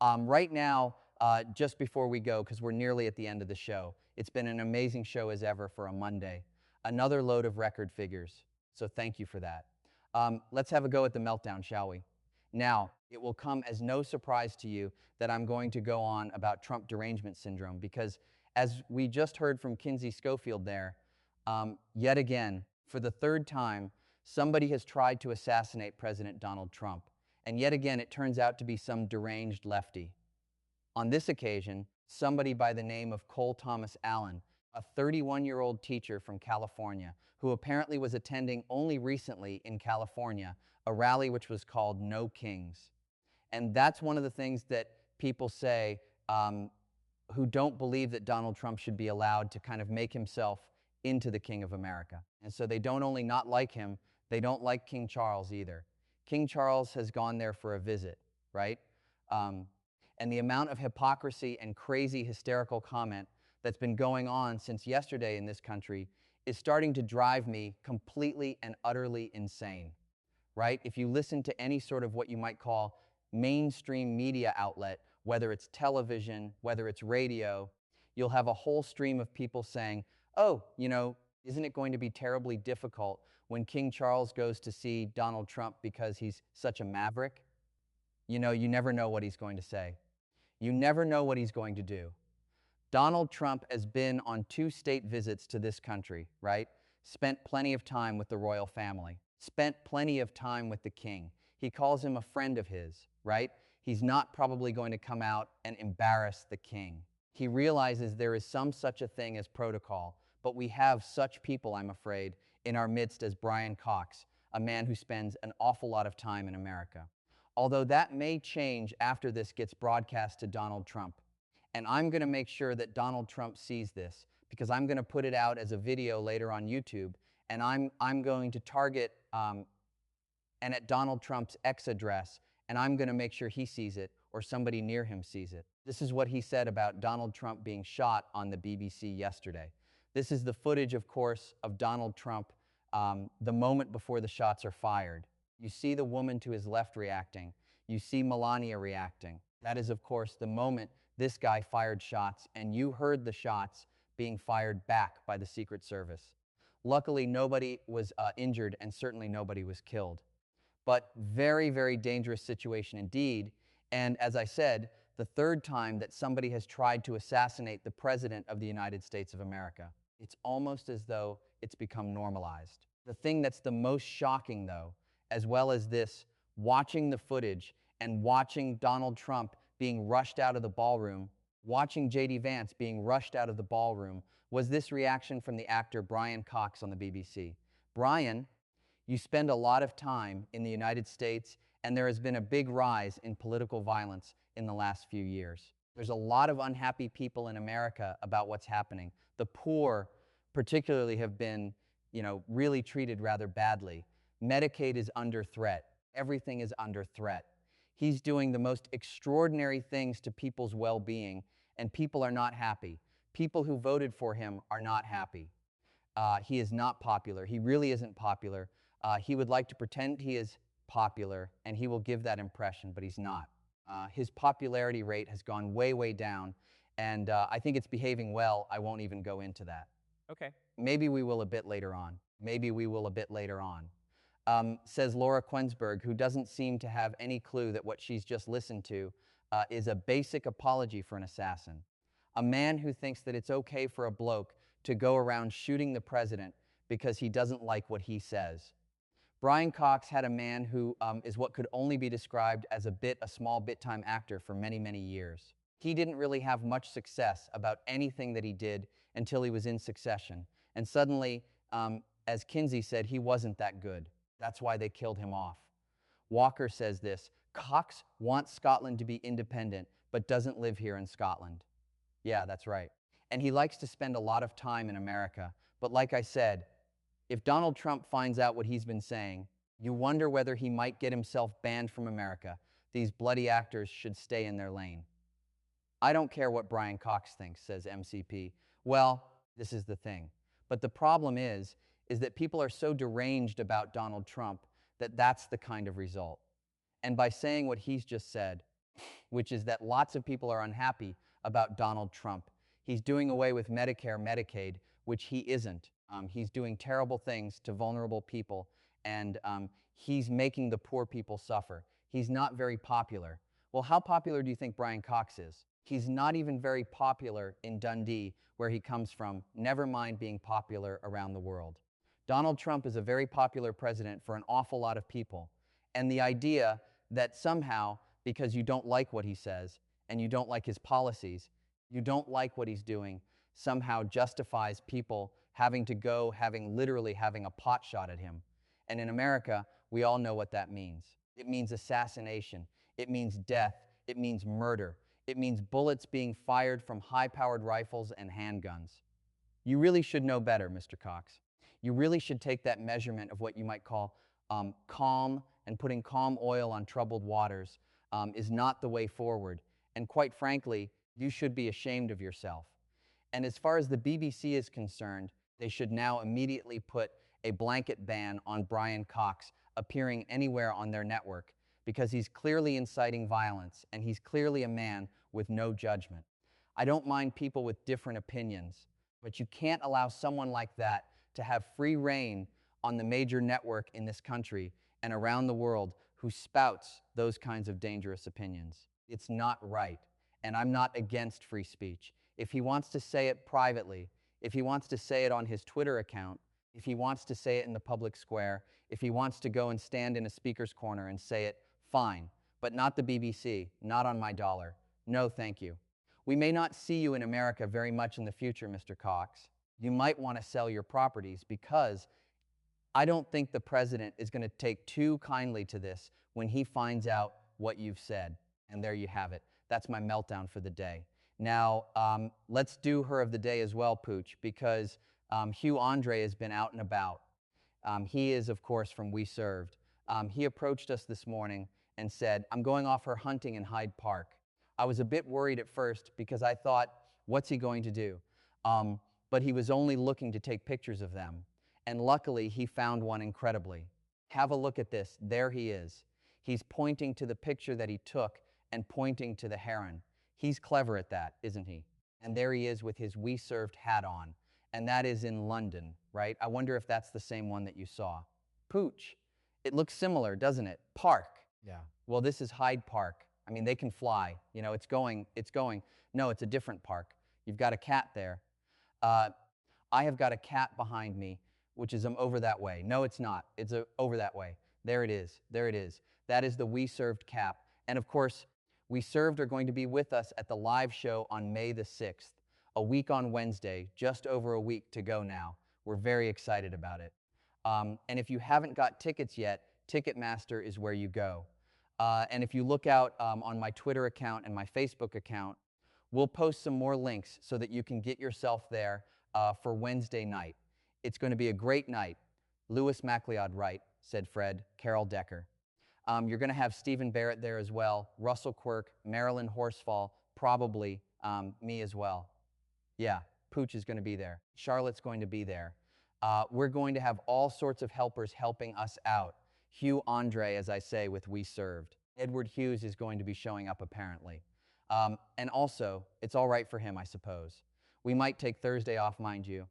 Right now, just before we go, because we're nearly at the end of the show, it's been an amazing show as ever for a Monday. Another load of record figures, so thank you for that. Let's have a go at the meltdown, shall we? Now, it will come as no surprise to you that I'm going to go on about Trump derangement syndrome because, as we just heard from Kinsey Schofield there, yet again, for the third time, somebody has tried to assassinate President Donald Trump. And yet again, it turns out to be some deranged lefty. On this occasion, somebody by the name of Cole Thomas Allen, a 31-year-old teacher from California, who apparently was attending only recently in California a rally which was called No Kings. And that's one of the things that people say who don't believe that Donald Trump should be allowed to kind of make himself into the King of America. And so they don't only not like him, they don't like King Charles either. King Charles has gone there for a visit, right? And the amount of hypocrisy and crazy hysterical comment that's been going on since yesterday in this country is starting to drive me completely and utterly insane, right? If you listen to any sort of what you might call mainstream media outlet, whether it's television, whether it's radio, you'll have a whole stream of people saying, oh, isn't it going to be terribly difficult when King Charles goes to see Donald Trump because he's such a maverick? You never know what he's going to say. You never know what he's going to do. Donald Trump has been on 2 state visits to this country, right? Spent plenty of time with the royal family. Spent plenty of time with the king. He calls him a friend of his, right? He's not probably going to come out and embarrass the king. He realizes there is some such a thing as protocol, but we have such people, I'm afraid, in our midst as Brian Cox, a man who spends an awful lot of time in America. Although that may change after this gets broadcast to Donald Trump. And I'm going to make sure that Donald Trump sees this because I'm going to put it out as a video later on YouTube, and I'm going to target and at Donald Trump's X address, and I'm going to make sure he sees it or somebody near him sees it. This is what he said about Donald Trump being shot on the BBC yesterday. This is the footage, of course, of Donald Trump the moment before the shots are fired. You see the woman to his left reacting. You see Melania reacting. That is, of course, the moment this guy fired shots, and you heard the shots being fired back by the Secret Service. Luckily, nobody was injured, and certainly nobody was killed. But very, very dangerous situation indeed. And as I said, the third time that somebody has tried to assassinate the President of the United States of America. It's almost as though it's become normalized. The thing that's the most shocking, though, as well as this, watching the footage and watching Donald Trump being rushed out of the ballroom, watching J.D. Vance being rushed out of the ballroom, was this reaction from the actor Brian Cox on the BBC. Brian, you spend a lot of time in the United States, and there has been a big rise in political violence in the last few years. There's a lot of unhappy people in America about what's happening. The poor particularly have been, really treated rather badly. Medicaid is under threat. Everything is under threat. He's doing the most extraordinary things to people's well-being, and people are not happy. People who voted for him are not happy. He is not popular. He really isn't popular. He would like to pretend he is popular, and he will give that impression, but he's not. His popularity rate has gone way, way down, and I think it's behaving well. I won't even go into that. Okay. Maybe we will a bit later on. Maybe we will a bit later on. Says Laura Quensberg, who doesn't seem to have any clue that what she's just listened to is a basic apology for an assassin. A man who thinks that it's okay for a bloke to go around shooting the president because he doesn't like what he says. Brian Cox had a man who is what could only be described as a small bit-time actor for many, many years. He didn't really have much success about anything that he did until he was in Succession. And suddenly, as Kinsey said, he wasn't that good. That's why they killed him off. Walker says this, Cox wants Scotland to be independent, but doesn't live here in Scotland. Yeah, that's right. And he likes to spend a lot of time in America. But like I said, if Donald Trump finds out what he's been saying, you wonder whether he might get himself banned from America. These bloody actors should stay in their lane. I don't care what Brian Cox thinks, says MCP. Well, this is the thing. But the problem is that people are so deranged about Donald Trump that that's the kind of result. And by saying what he's just said, which is that lots of people are unhappy about Donald Trump. He's doing away with Medicare, Medicaid, which he isn't. He's doing terrible things to vulnerable people, and he's making the poor people suffer. He's not very popular. Well, how popular do you think Brian Cox is? He's not even very popular in Dundee, where he comes from, never mind being popular around the world. Donald Trump is a very popular president for an awful lot of people. And the idea that somehow, because you don't like what he says and you don't like his policies, you don't like what he's doing, somehow justifies people having to go, literally having a pot shot at him. And in America, we all know what that means. It means assassination. It means death. It means murder. It means bullets being fired from high-powered rifles and handguns. You really should know better, Mr. Cox. You really should take that measurement of what you might call calm, and putting calm oil on troubled waters is not the way forward. And quite frankly, you should be ashamed of yourself. And as far as the BBC is concerned, they should now immediately put a blanket ban on Brian Cox appearing anywhere on their network, because he's clearly inciting violence and he's clearly a man with no judgment. I don't mind people with different opinions, but you can't allow someone like that to have free reign on the major network in this country and around the world who spouts those kinds of dangerous opinions. It's not right, and I'm not against free speech. If he wants to say it privately, if he wants to say it on his Twitter account, if he wants to say it in the public square, if he wants to go and stand in a speaker's corner and say it, fine, but not the BBC, not on my dollar. No, thank you. We may not see you in America very much in the future, Mr. Cox. You might want to sell your properties, because I don't think the president is going to take too kindly to this when he finds out what you've said. And there you have it. That's my meltdown for the day. Now, let's do her of the day as well, Pooch, because Hugh Andre has been out and about. He is, of course, from We Served. He approached us this morning and said, I'm going off her hunting in Hyde Park. I was a bit worried at first because I thought, what's he going to do? But he was only looking to take pictures of them. And luckily, he found one incredibly. Have a look at this. There he is. He's pointing to the picture that he took and pointing to the heron. He's clever at that, isn't he? And there he is with his We Served hat on. And that is in London, right? I wonder if that's the same one that you saw. Pooch. It looks similar, doesn't it? Park. Yeah. Well, this is Hyde Park. I mean, they can fly. You know, it's going. No, it's a different park. You've got a cat there. I have got a cat behind me, which is over that way. No, it's not. It's over that way. There it is. There it is. That is the We Served cap. And of course, We Served are going to be with us at the live show on May the 6th, a week on Wednesday, just over a week to go now. We're very excited about it. And if you haven't got tickets yet, Ticketmaster is where you go. And if you look out on my Twitter account and my Facebook account, we'll post some more links so that you can get yourself there for Wednesday night. It's going to be a great night. Louis MacLeod Wright, said Fred, Carol Decker. You're going to have Stephen Barrett there as well, Russell Quirk, Marilyn Horsfall, probably me as well. Yeah, Pooch is going to be there. Charlotte's going to be there. We're going to have all sorts of helpers helping us out. Hugh Andre, as I say, with We Served. Edward Hughes is going to be showing up apparently. And also, it's all right for him, I suppose. We might take Thursday off, mind you.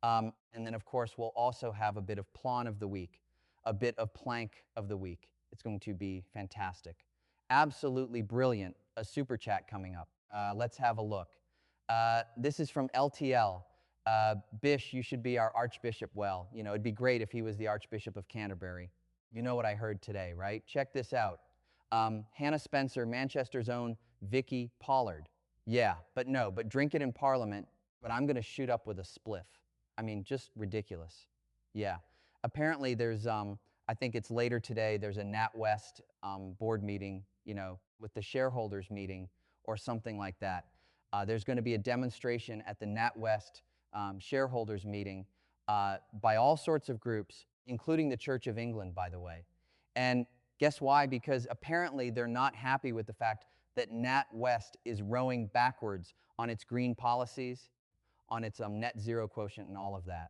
And then, of course, we'll also have a bit of Plan of the Week, a bit of Plank of the Week. It's going to be fantastic. Absolutely brilliant. A super chat coming up. Let's have a look. This is from LTL. Bish, you should be our Archbishop. Well, you know, it'd be great if he was the Archbishop of Canterbury. You know what I heard today, right? Check this out. Hannah Spencer, Manchester's own Vicky Pollard. Yeah, but drink it in Parliament, but I'm going to shoot up with a spliff. I mean, just ridiculous. Yeah. Apparently there's, I think it's later today, there's a NatWest board meeting, you know, with the shareholders meeting or something like that. There's going to be a demonstration at the NatWest shareholders meeting by all sorts of groups, including the Church of England, by the way. And guess why? Because apparently they're not happy with the fact that NatWest is rowing backwards on its green policies, on its net zero quotient and all of that.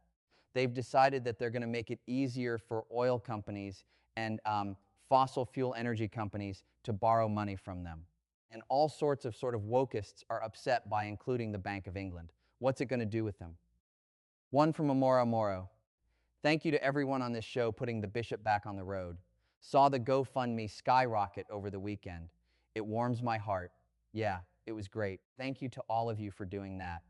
They've decided that they're going to make it easier for oil companies and fossil fuel energy companies to borrow money from them. and all sorts of sort of wokists are upset by including the Bank of England. What's it going to do with them? One from Amora Moro. Thank you to everyone on this show putting the bishop back on the road. Saw the GoFundMe skyrocket over the weekend. It warms my heart. Yeah, it was great. Thank you to all of you for doing that.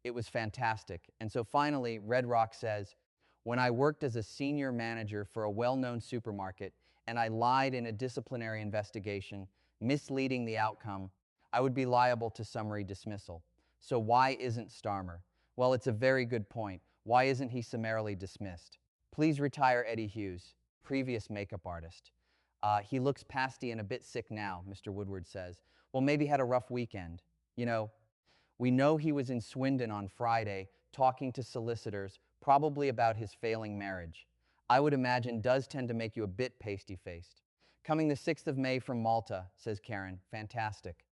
It was fantastic. And so finally, Red Rock says, when I worked as a senior manager for a well-known supermarket and I lied in a disciplinary investigation, misleading the outcome, I would be liable to summary dismissal. So why isn't Starmer? Well, it's a very good point. Why isn't he summarily dismissed? Please retire Eddie Hughes, previous makeup artist. He looks pasty and a bit sick now, Mr. Woodward says. Well, maybe had a rough weekend. You know, we know he was in Swindon on Friday talking to solicitors, probably about his failing marriage. I would imagine does tend to make you a bit pasty-faced. Coming the 6th of May from Malta, says Karen. Fantastic.